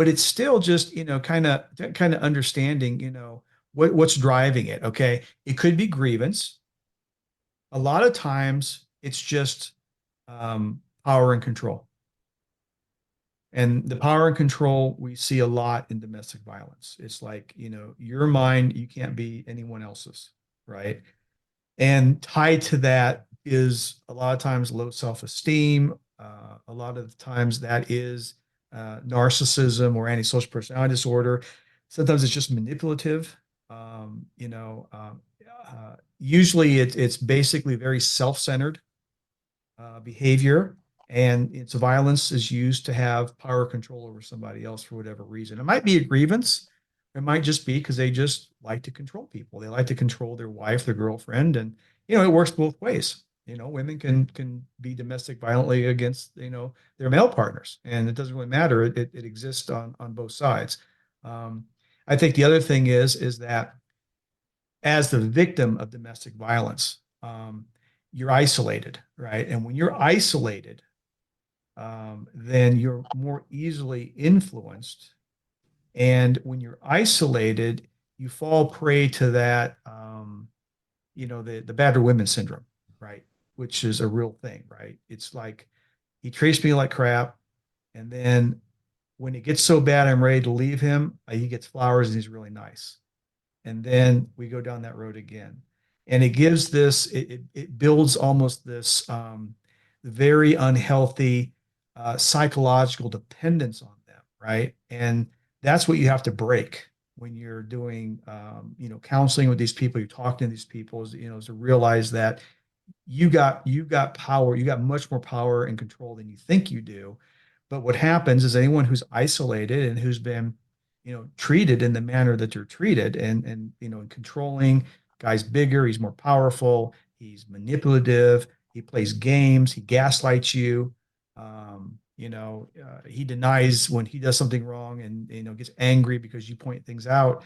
but it's still just, kind of understanding, what's driving it. Okay. It could be grievance. A lot of times it's just power and control. And the power and control we see a lot in domestic violence. It's like, you're mine, you can't be anyone else's, right? And tied to that is a lot of times low self-esteem. A lot of times that is narcissism or antisocial personality disorder. Sometimes it's just manipulative. Usually it's basically very self-centered behavior, and its violence is used to have power control over somebody else for whatever reason. It might be a grievance. It might just be because they just like to control people. They like to control their wife, their girlfriend, and it works both ways. Women can be domestic violently against their male partners, and it doesn't really matter. It exists on both sides. Um, I think the other thing is that as the victim of domestic violence, you're isolated, right? And when you're isolated, then you're more easily influenced. And when you're isolated, you fall prey to that, the battered women syndrome, right? Which is a real thing, right? It's like he treats me like crap. And then when it gets so bad, I'm ready to leave him. He gets flowers and he's really nice. And then we go down that road again. And it builds almost this very unhealthy psychological dependence on them, right? And that's what you have to break when you're doing, counseling with these people, you're talking to these people, is to realize that you got power, you got much more power and control than you think you do. But what happens is anyone who's isolated and who's been, treated in the manner that they're treated, and controlling, guy's bigger, he's more powerful, he's manipulative, he plays games, he gaslights you. He denies when he does something wrong, and gets angry because you point things out.